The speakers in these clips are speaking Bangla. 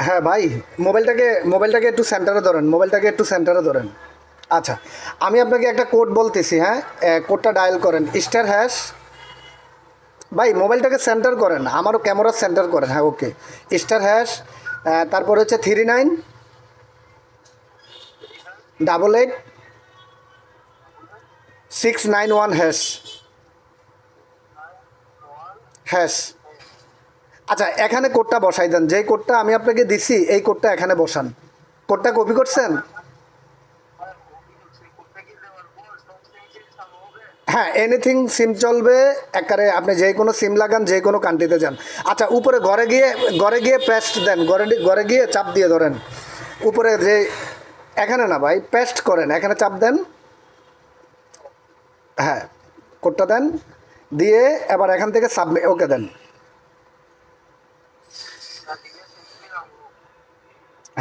হ্যাঁ ভাই, মোবাইলটাকে একটু সেন্টারে ধরেন, মোবাইলটাকে একটু সেন্টারে ধরেন। আচ্ছা, আমি আপনাকে একটা কোড বলতেছি, হ্যাঁ? কোডটা ডায়াল করেন, স্টার হ্যাশ। ভাই মোবাইলটাকে সেন্টার করেন, আমারও ক্যামেরা সেন্টার করেন, হ্যাঁ ওকে। স্টার হ্যাশ, তারপর হচ্ছে 3988 691 হ্যাশ। হ্যাশ। আচ্ছা, এখানে কোডটা বসাই দেন, যেই কোডটা আমি আপনাকে দিছি এই কোডটা এখানে বসান। কোডটা কপি করছেন? হ্যাঁ, এনিথিং সিম চলবে। একারে আপনি যে কোনো সিম লাগান, যে কোনো কান্ট্রিতে যান। আচ্ছা, উপরে ঘরে গিয়ে পেস্ট দেন, ঘরে গিয়ে চাপ দিয়ে ধরেন উপরে যে, এখানে না ভাই, পেস্ট করেন, এখানে চাপ দেন। হ্যাঁ, কোডটা দেন, দিয়ে এবার এখান থেকে সাবমিট ওকে দেন।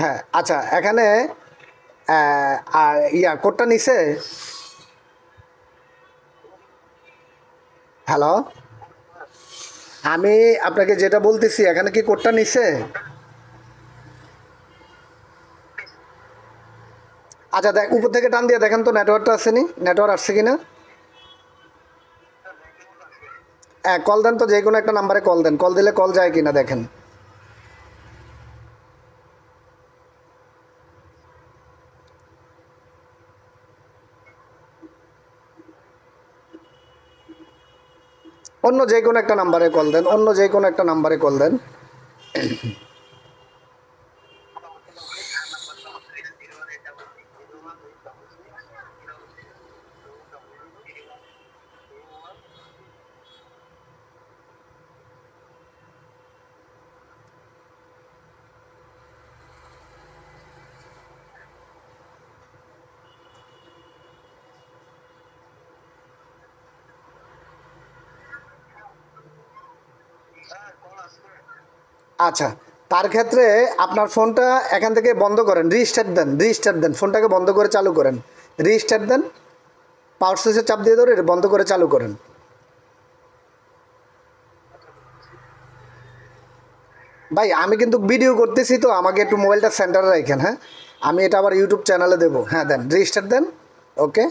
হ্যাঁ আচ্ছা, এখানে কোডটা নিছে। হ্যালো, আমি আপনাকে যেটা বলতেছি, এখানে কি কোডটা নিছে? আচ্ছা দেখ, উপর থেকে টান দিয়ে দেখেন তো নেটওয়ার্কটা আসেনি, নেটওয়ার্ক আসছে কিনা। হ্যাঁ, কল দেন তো, যে কোনো একটা নাম্বারে কল দেন, কল দিলে কল যায় কিনা দেখেন। অন্য যে কোনো একটা নাম্বারে কল দেন, অন্য যে কোনো একটা নাম্বারে কল দেন। আচ্ছা, তার ক্ষেত্রে আপনার ফোনটা এখান থেকে বন্ধ করেন, রিস্টার্ট দেন, ফোনটাকে বন্ধ করে চালু করেন। রিস্টার্ট দেন, পাওয়ার সুইচে চাপ দিয়ে ধরে বন্ধ করে চালু করেন। ভাই আমি কিন্তু ভিডিও করতেছি, তো আমাকে একটু মোবাইলটা সেন্টারে রাখেন, হ্যাঁ? আমি এটা আবার ইউটিউব চ্যানেলে দেবো। হ্যাঁ দেন, রেজিস্টার দেন। ওকে,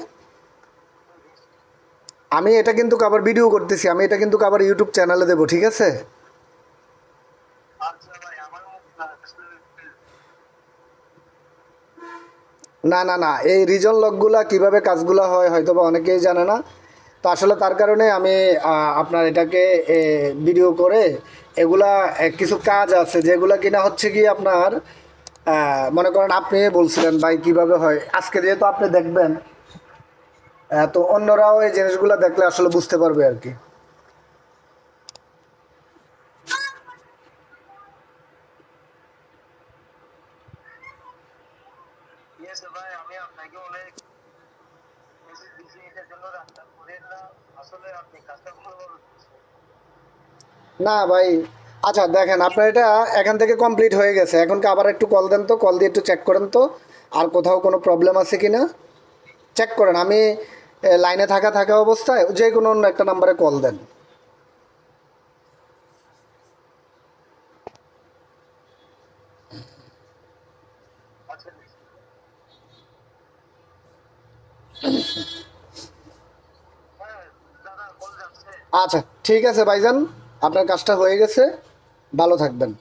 আমি এটা কিন্তু আবার ভিডিও করতেছি, আমি এটা কিন্তু আবার ইউটিউব চ্যানেলে দেবো, ঠিক আছে? না না না, এই রিজন লকগুলা কিভাবে কাজগুলো হয় হয়তো বা অনেকেই জানে না। তো আসলে তার কারণে আমি আপনার এটাকে ভিডিও করে, এগুলা কিছু কাজ আছে যেগুলা কিনা হচ্ছে কি আপনার, মনে করেন আপনি বলছিলেন ভাই কিভাবে হয়, আজকে যেহেতু আপনি দেখবেন, তো অন্যরাও এই জিনিসগুলো দেখলে আসলে বুঝতে পারবে আর কি। না ভাই, আচ্ছা দেখেন, আপনার এটা এখান থেকে কমপ্লিট হয়ে গেছে, এখন কি আবার একটু কল দেন তো, কল দিয়ে একটু চেক করেন তো আর কোথাও কোনো প্রবলেম আছে কি না। চেক করেন, আমি লাইনে থাকা থাকা অবস্থায় যে কোনো অন্য একটা নাম্বারে কল দেন। আচ্ছা ঠিক আছে ভাইজান, আপনার কাজটা হয়ে গেছে, ভালো থাকবেন।